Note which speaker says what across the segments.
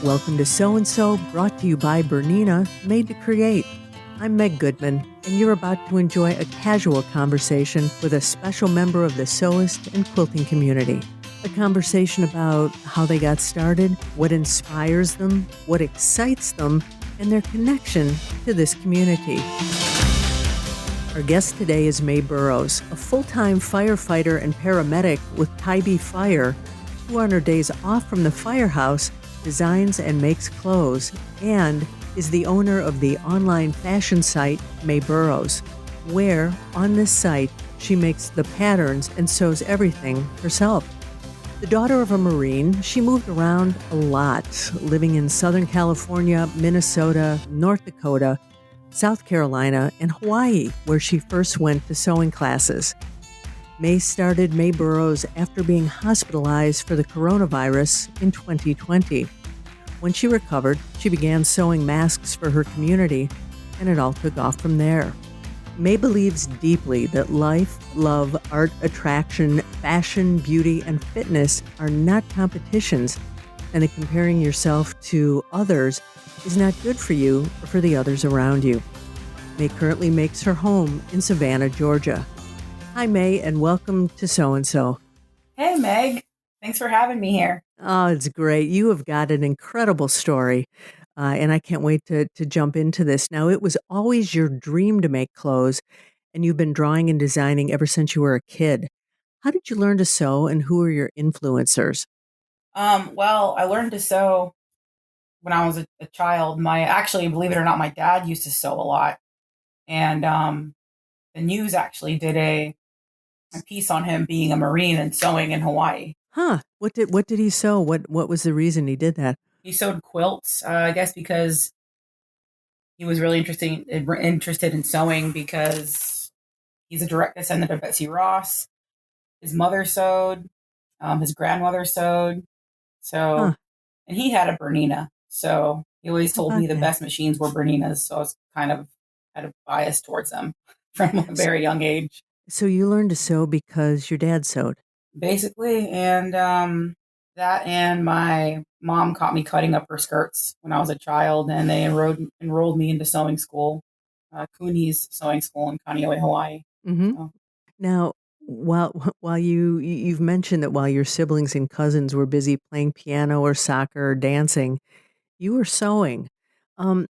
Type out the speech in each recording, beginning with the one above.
Speaker 1: Welcome to So and So, brought to you by BERNINA, made to create. I'm Meg Goodman, and you're about to enjoy a casual conversation with a special member of the sewist and quilting community. A conversation about how they got started, what inspires them, what excites them, and their connection to this community. Our guest today is May Burrows, a full-time firefighter and paramedic with Tybee Fire, who on her days off from the firehouse designs and makes clothes, and is the owner of the online fashion site May Burrows, where, on this site, she makes the patterns and sews everything herself. The daughter of a Marine, she moved around a lot, living in Southern California, Minnesota, North Dakota, South Carolina, and Hawaii, where she first went to sewing classes. May started May Burrows after being hospitalized for the coronavirus in 2020. When she recovered, she began sewing masks for her community, and it all took off from there. May believes deeply that life, love, art, attraction, fashion, beauty, and fitness are not competitions, and that comparing yourself to others is not good for you or for the others around you. May currently makes her home in Savannah, Georgia. Hi, May, and welcome to So and So.
Speaker 2: Hey, Meg. Thanks for having me here.
Speaker 1: Oh, it's great. You have got an incredible story, and I can't wait to jump into this. Now, it was always your dream to make clothes, and you've been drawing and designing ever since you were a kid. How did you learn to sew, and who are your influencers?
Speaker 2: Well, I learned to sew when I was a child. Actually, believe it or not, my dad used to sew a lot, and the news actually did a piece on him being a Marine and sewing in Hawaii.
Speaker 1: Huh? What did he sew? What was the reason he did that?
Speaker 2: He sewed quilts, I guess, because he was really interested in sewing because he's a direct descendant of Betsy Ross. His mother sewed, his grandmother sewed,
Speaker 1: Huh?
Speaker 2: so. And he had a BERNINA. So he always
Speaker 1: How
Speaker 2: told
Speaker 1: about
Speaker 2: me the
Speaker 1: that?
Speaker 2: best machines were BERNINAs. So I was kind of had a bias towards them from a
Speaker 1: S-
Speaker 2: very young age,
Speaker 1: So you learned to sew because your dad sewed.
Speaker 2: basically. And that and my mom caught me cutting up her skirts when I was a child, and they enrolled me into sewing school, Cooney's Sewing School in Kaneohe, Hawaii.
Speaker 1: Mm-hmm.
Speaker 2: So
Speaker 1: Now, while you've mentioned that while your siblings and cousins were busy playing piano or soccer or dancing, you were sewing. Um,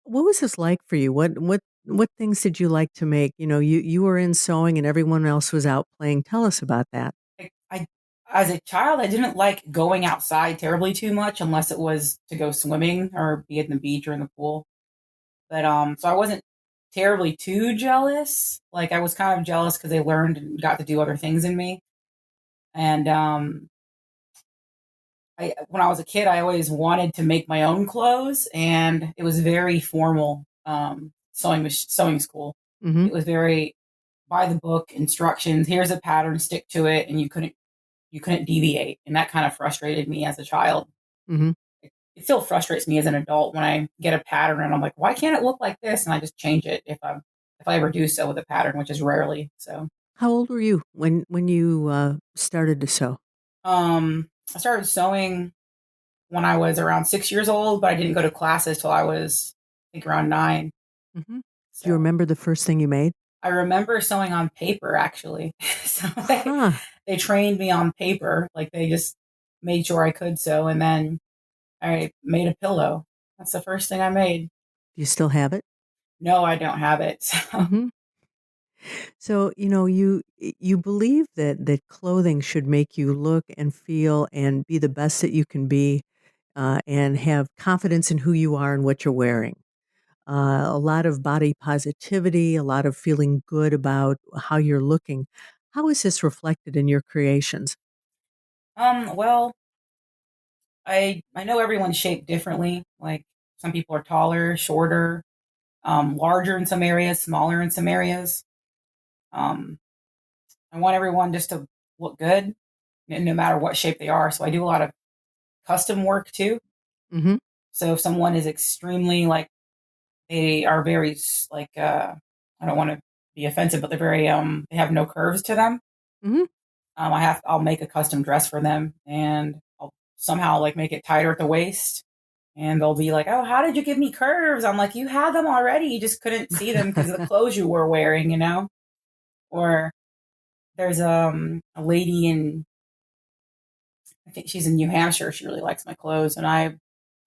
Speaker 1: what was this like for you? What things did you like to make? You were in sewing and everyone else was out playing. Tell us about that.
Speaker 2: I, as a child, I didn't like going outside terribly too much unless it was to go swimming or be at the beach or in the pool. But so I wasn't terribly too jealous. Like I was kind of jealous because they learned and got to do other things than me. And I when I was a kid, I always wanted to make my own clothes, and it was very formal sewing school.
Speaker 1: Mm-hmm.
Speaker 2: It was very by the book instructions. Here's a pattern, stick to it, and you couldn't deviate, and that kind of frustrated me as a child.
Speaker 1: Mm-hmm.
Speaker 2: It still frustrates me as an adult when I get a pattern and I'm like, why can't it look like this? And I just change it if I ever do so with a pattern, which is rarely. So
Speaker 1: How old were you when you started to sew?
Speaker 2: I started sewing when I was around 6 years old, but I didn't go to classes till I was, I think, around 9.
Speaker 1: Mm-hmm. Do you
Speaker 2: So
Speaker 1: remember the first thing you made?
Speaker 2: I remember sewing on paper actually. So
Speaker 1: Huh?
Speaker 2: they trained me on paper, like they just made sure I could sew, and then I made a pillow. That's the first thing I made.
Speaker 1: Do you still have it?
Speaker 2: No, I don't have it. So
Speaker 1: Mm-hmm. So, you believe that clothing should make you look and feel and be the best that you can be, and have confidence in who you are and what you're wearing. A lot of body positivity, a lot of feeling good about how you're looking. How is this reflected in your creations?
Speaker 2: well, I know everyone's shaped differently. Like some people are taller, shorter, larger in some areas, smaller in some areas. Um, I want everyone just to look good, no matter what shape they are. So I do a lot of custom work too.
Speaker 1: Hmm.
Speaker 2: So if someone is extremely like they are very like I don't want to be offensive, but they're very they have no curves to them.
Speaker 1: Hmm.
Speaker 2: I'll make a custom dress for them, and I'll somehow like make it tighter at the waist And they'll be like, "Oh, how did you give me curves?" I'm like, "You had them already. You just couldn't see them because of the clothes you were wearing, you know." Or there's a lady in, I think she's in New Hampshire. She really likes my clothes, and I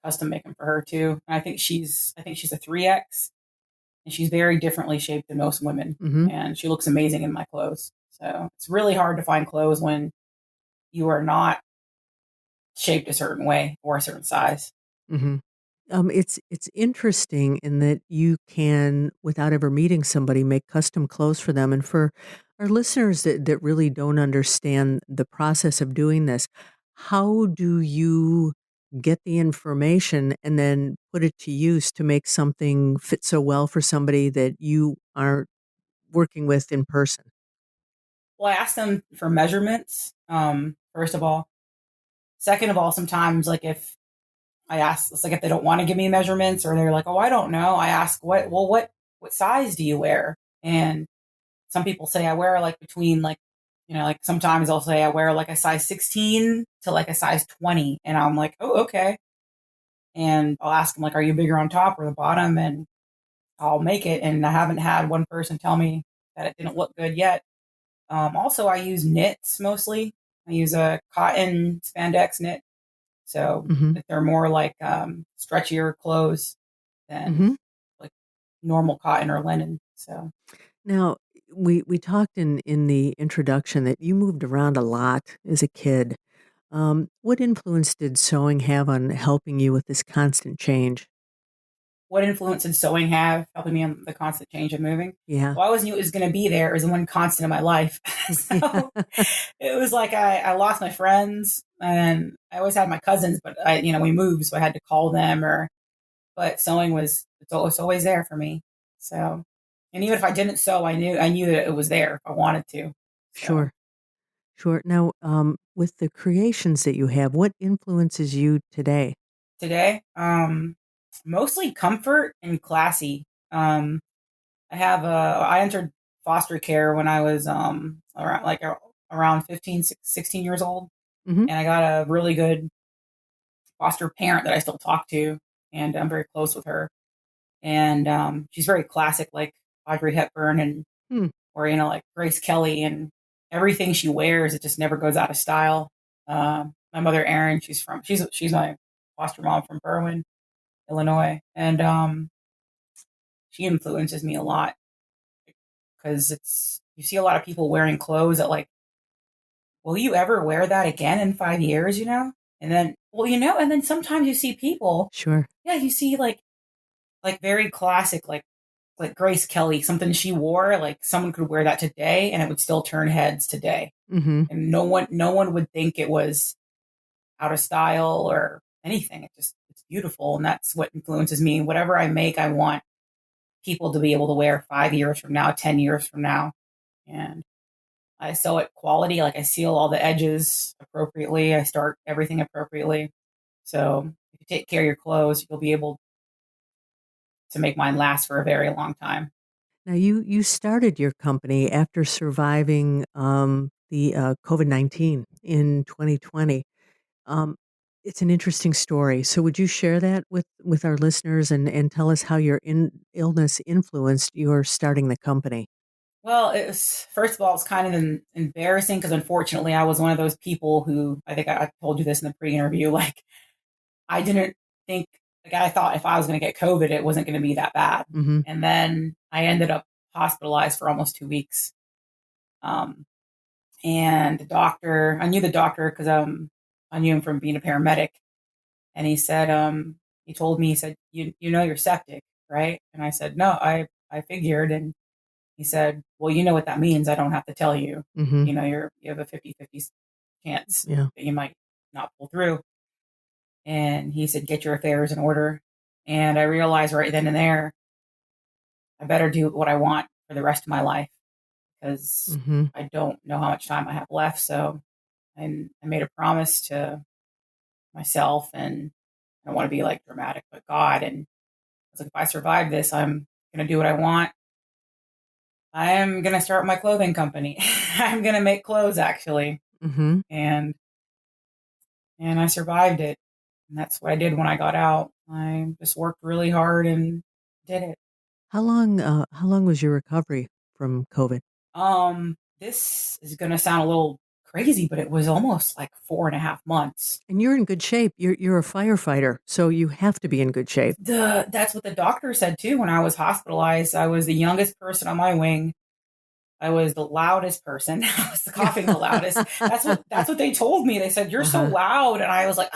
Speaker 2: custom make them for her too. And I think she's a 3X, and she's very differently shaped than most women,
Speaker 1: Hmm.
Speaker 2: and she looks amazing in my clothes. So it's really hard to find clothes when you are not shaped a certain way or a certain size.
Speaker 1: Hmm. It's interesting in that you can, without ever meeting somebody, make custom clothes for them. And for our listeners that really don't understand the process of doing this, how do you get the information and then put it to use to make something fit so well for somebody that you aren't working with in person?
Speaker 2: Well, I ask them for measurements, first of all. Second of all, sometimes like if I ask, it's like if they don't want to give me measurements or they're like, "Oh, I don't know," I ask, what size do you wear?" And some people say I wear like between like, like sometimes I'll say I wear like a size 16 to like a size 20. And I'm like, "Oh, okay." And I'll ask them like, "Are you bigger on top or the bottom?" And I'll make it. And I haven't had one person tell me that it didn't look good yet. Also, I use knits mostly. I use a cotton spandex knit. So
Speaker 1: Hmm.
Speaker 2: if they're more like stretchier clothes than
Speaker 1: Hmm.
Speaker 2: like normal cotton or linen. So
Speaker 1: Now, we talked in the introduction that you moved around a lot as a kid. What influence did sewing have on helping you with this constant change?
Speaker 2: what influence did sewing have helping me on the constant change of moving?
Speaker 1: Yeah.
Speaker 2: Well, I always knew it was going to be there. It was the one constant in my life. So it was like I lost my friends and I always had my cousins, but we moved, so I had to call them but sewing it's always there for me. So, and even if I didn't sew, I knew that it was there if I wanted to. So
Speaker 1: Sure, sure. Now, with the creations that you have, what influences you today?
Speaker 2: today, mostly comfort and classy. Um, I entered foster care when I was around 15, 16 years old,
Speaker 1: Hmm.
Speaker 2: and I got a really good foster parent that I still talk to, and I'm very close with her. And she's very classic, like Audrey Hepburn, and
Speaker 1: Hmm.
Speaker 2: or like Grace Kelly, and everything she wears, it just never goes out of style. My mother Erin, she's my foster mom from Berwyn, Illinois, and she influences me a lot because it's you see a lot of people wearing clothes that like, will you ever wear that again in 5 years? And then and then sometimes you see people,
Speaker 1: Sure.
Speaker 2: yeah, you see like very classic, like Grace Kelly, something she wore, like someone could wear that today and it would still turn heads today.
Speaker 1: Hmm.
Speaker 2: And no one would think it was out of style or anything. It's beautiful. And that's what influences me. Whatever I make, I want people to be able to wear 5 years from now, 10 years from now. And I sew it quality, like I seal all the edges appropriately. I start everything appropriately. So if you take care of your clothes, you'll be able to make mine last for a very long time.
Speaker 1: Now, you started your company after surviving the COVID-19 in 2020. Um, it's an interesting story. So, would you share that with our listeners and tell us how your illness influenced your starting the company?
Speaker 2: Well, it was first of all, it's kind of embarrassing because unfortunately, I was one of those people who I think I told you this in the pre-interview. Like, I didn't think like I thought if I was going to get COVID, it wasn't going to be that bad,
Speaker 1: Hmm.
Speaker 2: and then I ended up hospitalized for almost 2 weeks. Um, and I knew the doctor because I knew him from being a paramedic, and he told me, he said, you know you're septic, right? And I said, no, I figured. And he said, well, you know what that means. I don't have to tell you.
Speaker 1: Hmm.
Speaker 2: You have a 50-50 chance
Speaker 1: Yeah.
Speaker 2: that you might not pull through. And he said, get your affairs in order. And I realized right then and there, I better do what I want for the rest of my life because
Speaker 1: Hmm.
Speaker 2: I don't know how much time I have left. So I made a promise to myself, and I don't want to be like dramatic, but God. And I was like, if I survive this, I'm going to do what I want. I am going to start my clothing company. I'm going to make clothes actually.
Speaker 1: Hmm.
Speaker 2: And I survived it. And that's what I did when I got out. I just worked really hard and did it.
Speaker 1: How long was your recovery from COVID?
Speaker 2: This is gonna sound a little crazy, but it was almost like 4.5 months.
Speaker 1: And you're in good shape. You're a firefighter, so you have to be in good shape.
Speaker 2: That's what the doctor said too when I was hospitalized. I was the youngest person on my wing. I was the loudest person. I was coughing the loudest. That's what they told me. They said, "You're so
Speaker 1: Uh-huh.
Speaker 2: loud." And I was like,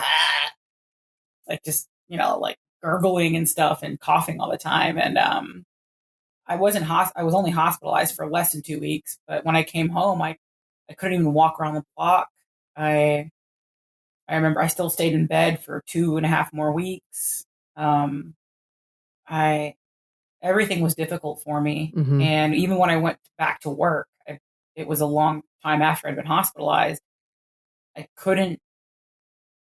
Speaker 2: like just, like gurgling and stuff and coughing all the time. And I was only hospitalized for less than 2 weeks, but when I came home, I couldn't even walk around the block. I I remember I still stayed in bed for 2.5 more weeks. Um, I Everything was difficult for me,
Speaker 1: Hmm.
Speaker 2: and even when I went back to work, it was a long time after I'd been hospitalized. I couldn't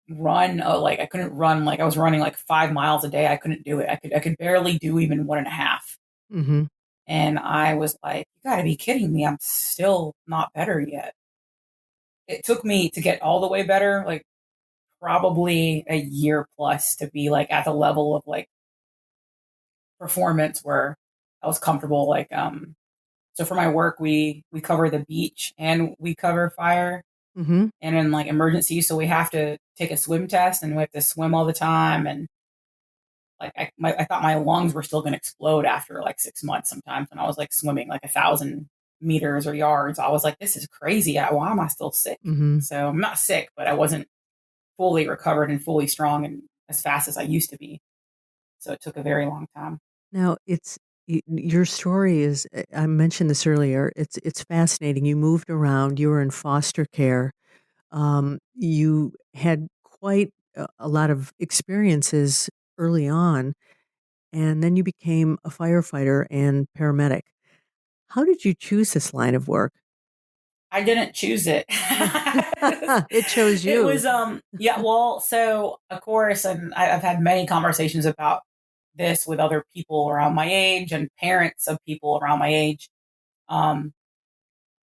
Speaker 2: run. Like I couldn't run like I was running like 5 miles a day. I couldn't do it. I could barely do even 1.5.
Speaker 1: Hmm.
Speaker 2: And I was like, "You got to be kidding me! I'm still not better yet." It took me to get all the way better, like probably a year plus to be like at the level of like performance where I was comfortable. So for my work, we cover the beach and we cover fire
Speaker 1: Hmm.
Speaker 2: and in like emergency. So we have to take a swim test and we have to swim all the time. And like I thought my lungs were still going to explode after like 6 months sometimes when I was like swimming like 1,000 meters or yards. I was like, this is crazy. Why am I still sick?
Speaker 1: Hmm.
Speaker 2: So I'm not sick, but I wasn't fully recovered and fully strong and as fast as I used to be. So it took a very long time.
Speaker 1: Now, your story is, I mentioned this earlier, it's fascinating. You moved around, you were in foster care. You had quite a lot of experiences early on, and then you became a firefighter and paramedic. How did you choose this line of work?
Speaker 2: I didn't choose it.
Speaker 1: It chose
Speaker 2: It
Speaker 1: you.
Speaker 2: was yeah, well, so of course, and I've had many conversations about this with other people around my age and parents of people around my age. Um,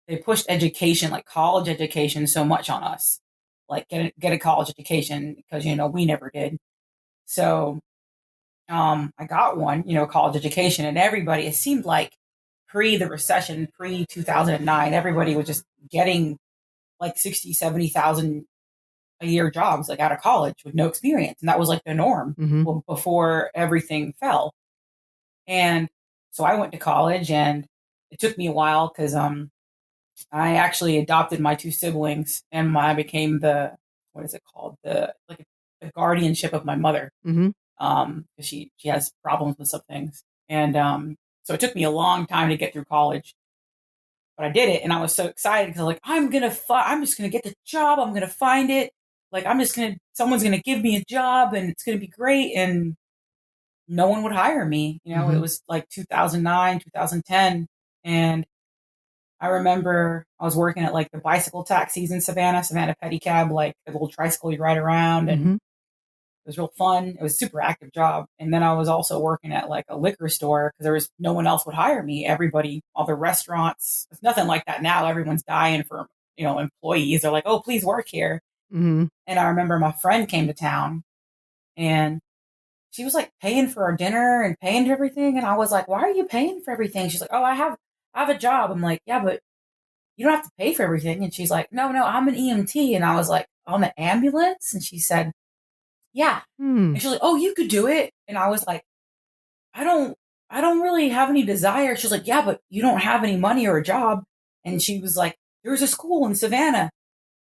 Speaker 2: they pushed education, like college education, so much on us. Like get a college education because we never did. So I got one, college education, and everybody. It seemed like pre the recession, pre 2009, everybody was just getting like 60, 70,000 a year jobs like out of college with no experience. And that was like the norm
Speaker 1: Hmm.
Speaker 2: before everything fell. And so I went to college and it took me a while because I actually adopted my two siblings and I became the, what is it called? The guardianship of my mother.
Speaker 1: Hmm.
Speaker 2: 'Cause she has problems with some things. And so it took me a long time to get through college, but I did it, and I was so excited because like I'm just gonna get the job. I'm gonna find it. Like someone's gonna give me a job, and it's gonna be great. And no one would hire me. It
Speaker 1: Hmm.
Speaker 2: was like 2009, 2010, and I remember I was working at like the bicycle taxis in Savannah pedicab, like the little tricycle you ride around, and
Speaker 1: Hmm.
Speaker 2: it was real fun. It was a super active job. And then I was also working at like a liquor store because there was no one else would hire me. Everybody, all the restaurants, it's nothing like that now. Everyone's dying for, employees. They're like, oh, please work here.
Speaker 1: Hmm.
Speaker 2: And I remember my friend came to town and she was like paying for our dinner and paying for everything. And I was like, why are you paying for everything? She's like, oh, I have a job. I'm like, yeah, but you don't have to pay for everything. And she's like, no, I'm an EMT. And I was like, on the ambulance? And she said, yeah.
Speaker 1: Hmm.
Speaker 2: And she's like, "Oh, you could do it." And I was like, "I don't I don't really have any desire." She's like, "Yeah, but you don't have any money or a job." And she was like, "There's a school in Savannah."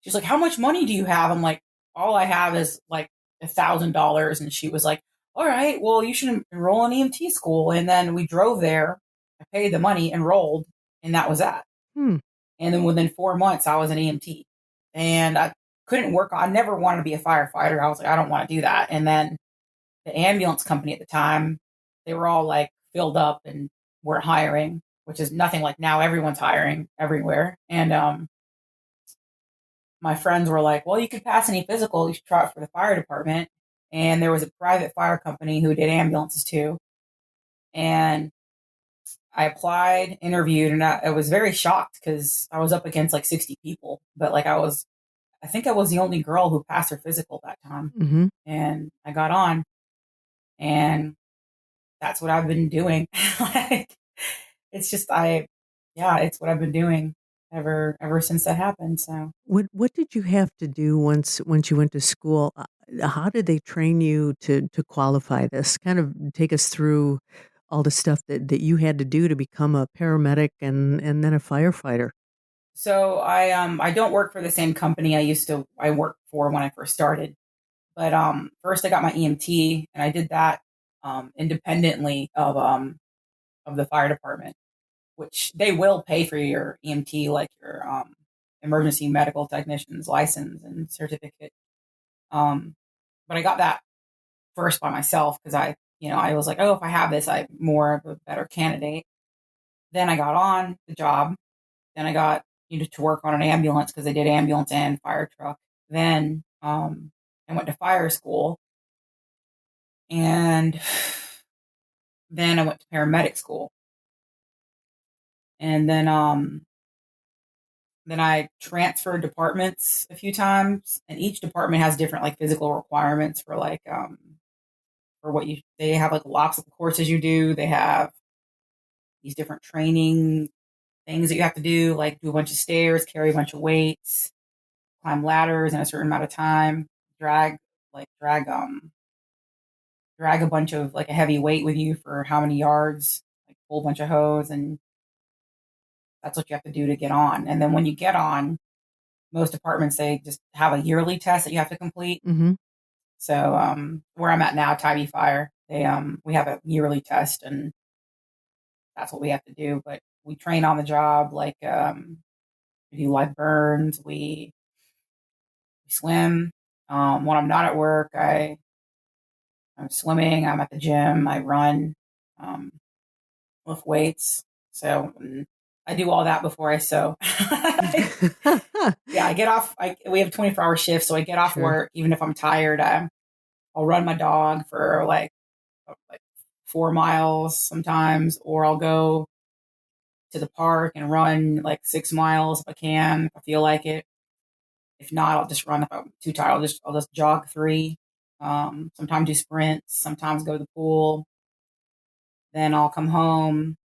Speaker 2: She's like, "How much money do you have?" I'm like, "All I have is like $1,000." And she was like, "All right, well, you should enroll in EMT school." And then we drove there. I paid the money, enrolled, and that was that.
Speaker 1: Hmm.
Speaker 2: And then within 4 months, I was an EMT. And I couldn't work. I never wanted to be a firefighter. I was like, I don't want to do that. And then the ambulance company at the time, they were all like filled up and were hiring, which is nothing like now. Everyone's hiring everywhere. And my friends were like, well, you could pass any physical. You should try it for the fire department. And there was a private fire company who did ambulances too. And I applied, interviewed, and I was very shocked because I was up against like 60 people. But like I was I think I was the only girl who passed her physical that time.
Speaker 1: Hmm.
Speaker 2: And I got on, and that's what I've been doing. Like, it's just yeah, it's what I've been doing ever since that happened. So
Speaker 1: What did you have to do once you went to school? How did they train you to qualify this? Kind of take us through all the stuff that you had to do to become a paramedic and then a firefighter.
Speaker 2: I don't work for the same company I worked for when I first started. But first I got my EMT, and I did that independently of the fire department, which they will pay for your EMT, like your emergency medical technician's license and certificate. Um, but I got that first by myself because I was like, oh, if I have this, I'm more of a better candidate. Then I got on the job. Then I got to work on an ambulance because they did ambulance and fire truck. Then I went to fire school, and then I went to paramedic school, and then I transferred departments a few times, and each department has different like physical requirements for like for what you they have like lots of courses you do. They have these different training things that you have to do, like do a bunch of stairs, carry a bunch of weights, climb ladders in a certain amount of time, drag like drag a bunch of like a heavy weight with you for how many yards, like pull a bunch of hose, and that's what you have to do to get on. And then when you get on, most departments they just have a yearly test that you have to complete.
Speaker 1: Hmm.
Speaker 2: So where I'm at now, Tybee Fire, we have a yearly test, and that's what we have to do. But we train on the job, like we do live burns, we swim. When I'm not at work, I'm swimming. I'm at the gym. I run, um, lift weights. So I do all that before I sew. Yeah, I get off. We have 24-hour shifts, so I get off
Speaker 1: Sure.
Speaker 2: work even if I'm tired. I'll run my dog for like 4 miles sometimes, or I'll go to the park and run like 6 miles if I can, if I feel like it. If not, I'll just run if I'm too tired. I'll just jog 3. Sometimes do sprints. Sometimes go to the pool. Then I'll come home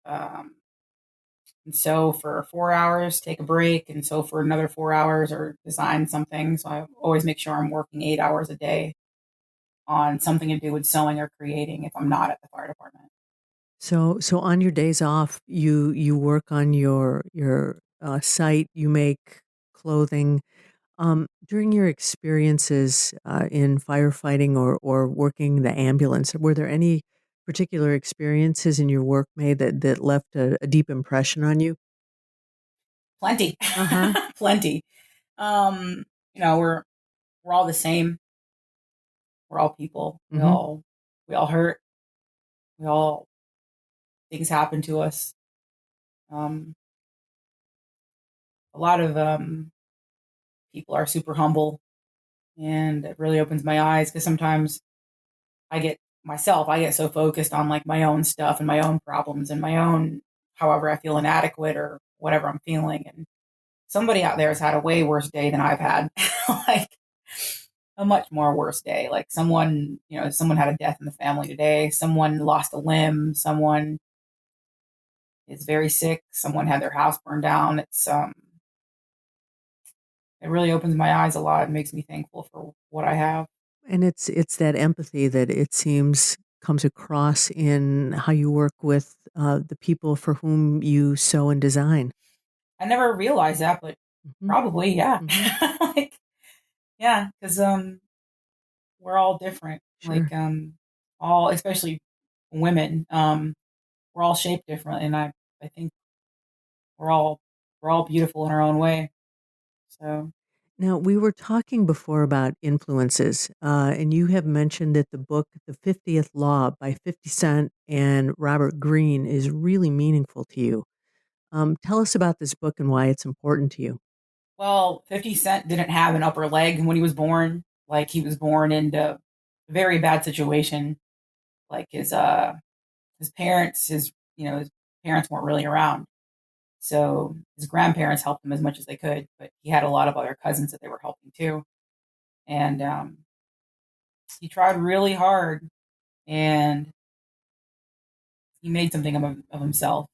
Speaker 2: um, and sew for 4 hours, take a break, and sew for another 4 hours or design something. So I always make sure I'm working 8 hours a day on something to do with sewing or creating if I'm not at the fire department.
Speaker 1: So on your days off, you work on your site. You make clothing. During your experiences in firefighting or working the ambulance, were there any particular experiences in your work made that left a deep impression on you?
Speaker 2: Plenty,
Speaker 1: Uh huh.
Speaker 2: plenty. Um, we're all the same. We're all people.
Speaker 1: Mm-hmm.
Speaker 2: We all hurt. We all things happen to us. Um, a lot of people are super humble, and it really opens my eyes because sometimes I get so focused on like my own stuff and my own problems and my own however I feel inadequate or whatever I'm feeling, and somebody out there has had a way worse day than I've had. Like a much more worse day. Like someone had a death in the family today. Someone lost a limb. Someone is very sick. Someone had their house burned down. It really opens my eyes a lot. It makes me thankful for what I have.
Speaker 1: And it's that empathy that it seems comes across in how you work with the people for whom you sew and design.
Speaker 2: I never realized that, but
Speaker 1: Hmm.
Speaker 2: probably, yeah.
Speaker 1: Hmm.
Speaker 2: Like, yeah, because we're all different.
Speaker 1: Sure.
Speaker 2: All, especially women, we're all shaped differently, and I think we're all we're all beautiful in our own way. So,
Speaker 1: Now, we were talking before about influences, and you have mentioned that the book, The 50th Law by 50 Cent and Robert Greene, is really meaningful to you. Tell us about this book and why it's important to you.
Speaker 2: well, 50 Cent didn't have an upper leg when he was born. Like he was born into a very bad situation. Like his parents, his parents weren't really around. So his grandparents helped him as much as they could, but he had a lot of other cousins that they were helping too. And he tried really hard, and he made something of himself.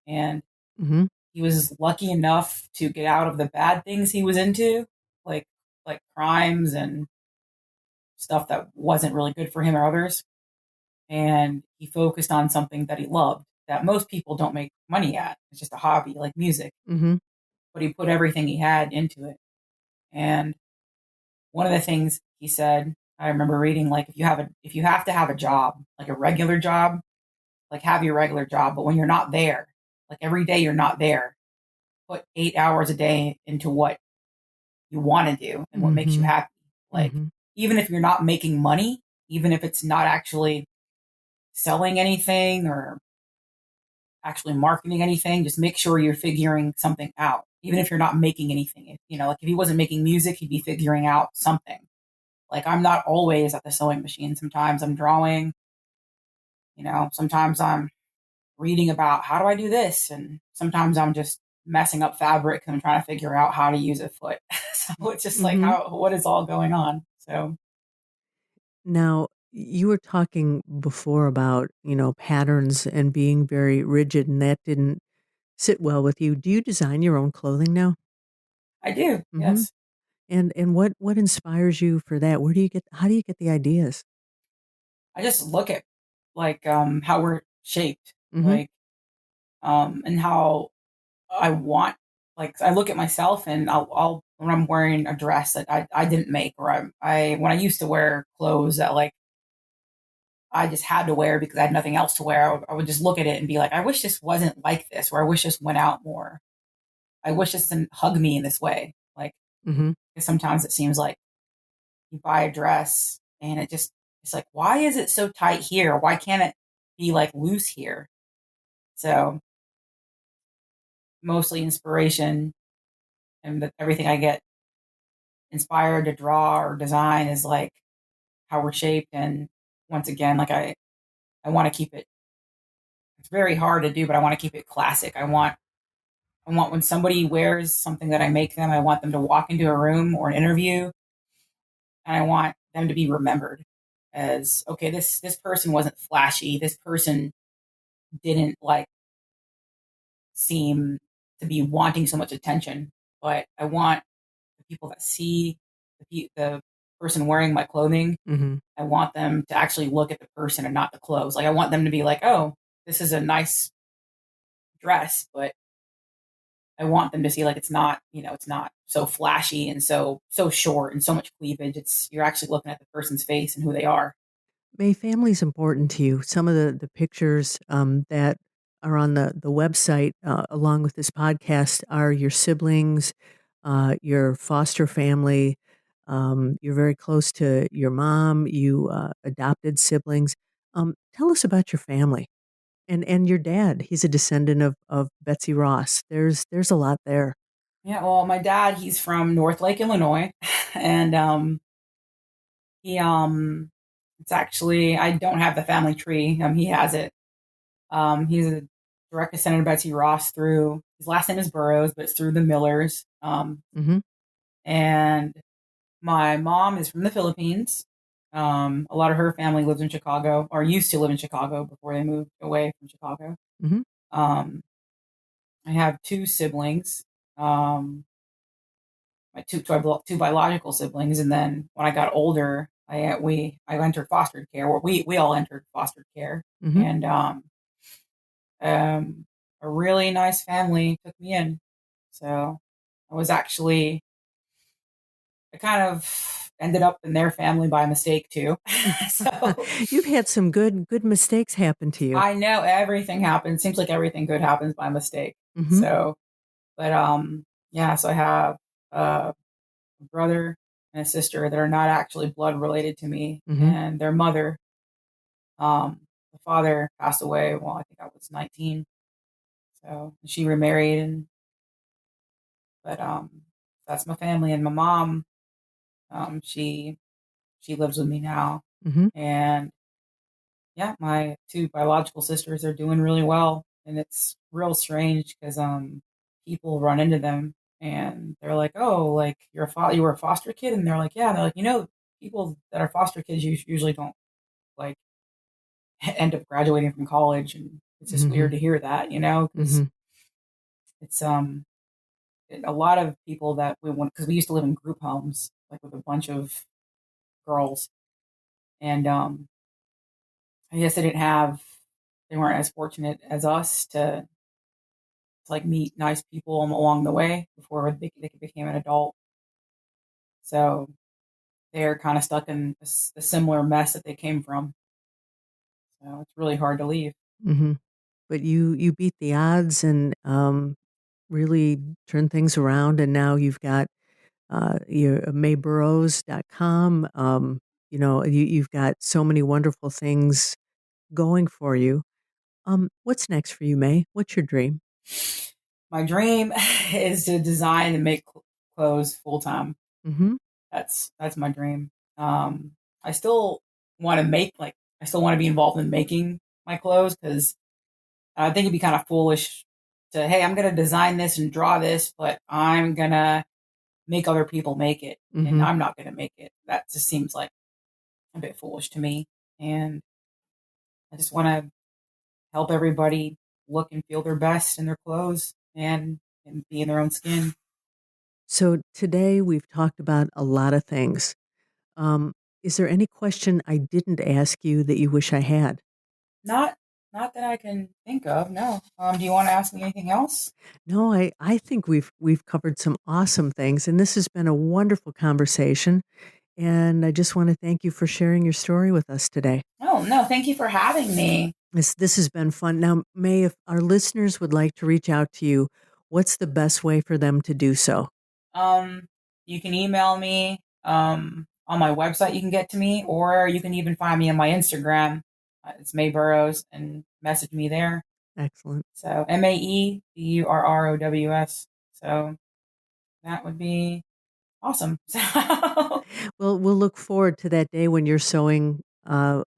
Speaker 2: And
Speaker 1: Hmm.
Speaker 2: he was lucky enough to get out of the bad things he was into, like like crimes and stuff that wasn't really good for him or others. And he focused on something that he loved that most people don't make money at. It's just a hobby like music,
Speaker 1: Hmm.
Speaker 2: but he put everything he had into it. And one of the things he said, I remember reading, like, if you have to have a job, like a regular job, like have your regular job, but when you're not there, like every day you're not there, put 8 hours a day into what you want to do and what makes you
Speaker 1: Hmm.
Speaker 2: happy. Like,
Speaker 1: Hmm.
Speaker 2: even if you're not making money, even if it's not actually selling anything or actually marketing anything, just make sure you're figuring something out. Even if you're not making anything, like if he wasn't making music, he'd be figuring out something. Like, I'm not always at the sewing machine. Sometimes I'm drawing, sometimes I'm reading about how do I do this, and sometimes I'm just messing up fabric and I'm trying to figure out how to use a foot. So it's just like
Speaker 1: Hmm.
Speaker 2: what is all going on. So
Speaker 1: Now, you were talking before about, patterns and being very rigid, and that didn't sit well with you. Do you design your own clothing now?
Speaker 2: I do,
Speaker 1: Hmm.
Speaker 2: yes.
Speaker 1: And what inspires you for that? How do you get the ideas?
Speaker 2: I just look at like how we're shaped,
Speaker 1: Hmm.
Speaker 2: like and how I want, like, I look at myself and I'll when I'm wearing a dress that I didn't make, or I when I used to wear clothes that, like, I just had to wear because I had nothing else to wear, I would just look at it and be like, I wish this wasn't like this, or I wish this went out more. I wish this didn't hug me in this way. Like,
Speaker 1: Hmm.
Speaker 2: 'cause sometimes it seems like you buy a dress and it's like, why is it so tight here? Why can't it be like loose here? So mostly inspiration, and everything I get inspired to draw or design is like how we're shaped. And once again, like, I want to keep it, it's very hard to do, but I want to keep it classic. I want when somebody wears something that I make them, I want them to walk into a room or an interview, and I want them to be remembered as, okay, this person wasn't flashy. This person didn't, like, seem to be wanting so much attention, but I want the people that see the person wearing my clothing,
Speaker 1: Hmm.
Speaker 2: I want them to actually look at the person and not the clothes. Like, I want them to be like, oh, this is a nice dress, but I want them to see, like, it's not so flashy and so short and so much cleavage. It's You're actually looking at the person's face and who they are.
Speaker 1: May family's important to you. Some of the pictures that are on the website, along with this podcast, are your siblings, your foster family. You're very close to your mom. You adopted siblings. Tell us about your family and your dad. He's a descendant of Betsy Ross. There's a lot there.
Speaker 2: Yeah, well, my dad, he's from North Lake, Illinois, and he it's actually, I don't have the family tree. He has it. He's a direct descendant of Betsy Ross through his last name is Burrows, but it's through the Millers.
Speaker 1: Hmm.
Speaker 2: And my mom is from the Philippines. A lot of her family lives in Chicago, or used to live in Chicago before they moved away from Chicago.
Speaker 1: Hmm.
Speaker 2: Um, I have two siblings, my two biological siblings, and then when I got older, I entered foster care. Or we all entered foster care,
Speaker 1: Hmm.
Speaker 2: and um, a really nice family took me in. So I was actually I kind of ended up in their family by mistake too. So
Speaker 1: You've had some good mistakes happen to you.
Speaker 2: I know everything happens. Seems like everything good happens by mistake.
Speaker 1: Hmm.
Speaker 2: So, but yeah. So I have a brother and a sister that are not actually blood related to me,
Speaker 1: Hmm.
Speaker 2: and their mother. The father passed away. Well, I think I was 19. So she remarried, and but that's my family. And my mom, she lives with me now,
Speaker 1: Hmm.
Speaker 2: and yeah, my two biological sisters are doing really well, and it's real strange because people run into them and they're like, "Oh, like you were a foster kid," and they're like, "Yeah." And they're like, people that are foster kids usually don't like end up graduating from college, and it's just
Speaker 1: Mm-hmm.
Speaker 2: weird to hear that, because
Speaker 1: Mm-hmm.
Speaker 2: it's a lot of people that we want because we used to live in group homes like with a bunch of girls, and I guess they weren't as fortunate as us to like meet nice people along the way before they became an adult. So they're kind of stuck in a similar mess that they came from. So it's really hard to leave.
Speaker 1: Mm-hmm. But you beat the odds and really turned things around, and now you've got your mayburrows.com. You've got so many wonderful things going for you. What's next for you, May? What's your dream?
Speaker 2: My dream is to design and make clothes full time.
Speaker 1: Mm-hmm.
Speaker 2: That's my dream. I still want to I still want to be involved in making my clothes because I think it'd be kind of foolish to, hey, I'm going to design this and draw this, but I'm going to make other people make it and
Speaker 1: Mm-hmm.
Speaker 2: I'm not going to make it. That just seems like a bit foolish to me. And I just want to help everybody look and feel their best in their clothes and be in their own skin.
Speaker 1: So today we've talked about a lot of things. Um, is there any question I didn't ask you that you wish I had?
Speaker 2: Not not that I can think of. No. Do you want to ask me anything else?
Speaker 1: No, I think we've covered some awesome things, and this has been a wonderful conversation. And I just want to thank you for sharing your story with us today.
Speaker 2: Oh no, thank you for having me.
Speaker 1: This has been fun. Now, May, if our listeners would like to reach out to you, what's the best way for them to do so?
Speaker 2: Um, you can email me. On my website, you can get to me, or you can even find me on my Instagram. It's May Burrows, and message me there.
Speaker 1: Excellent.
Speaker 2: So MaeBurrows. So that would be awesome. So,
Speaker 1: Well, we'll look forward to that day when you're sewing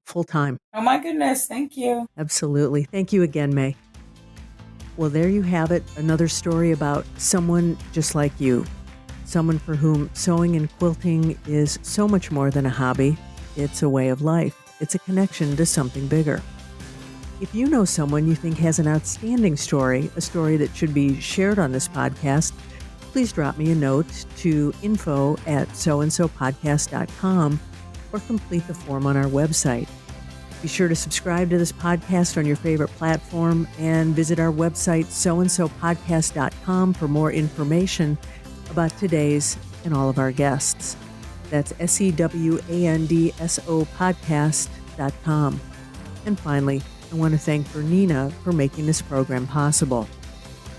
Speaker 1: full time.
Speaker 2: oh my goodness, thank you.
Speaker 1: Absolutely. Thank you again, May. Well, there you have it. Another story about someone just like you. Someone for whom sewing and quilting is so much more than a hobby. It's a way of life. It's a connection to something bigger. If you know someone you think has an outstanding story, a story that should be shared on this podcast, please drop me a note to info@soandsopodcast.com or complete the form on our website. Be sure to subscribe to this podcast on your favorite platform and visit our website, soandsopodcast.com, for more information about today's and all of our guests. That's SEWANDSO podcast.com. And finally, I want to thank BERNINA for making this program possible.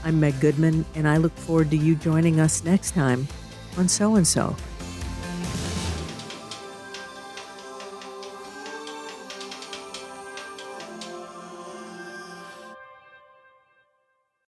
Speaker 1: I'm Meg Goodman, and I look forward to you joining us next time on So and So.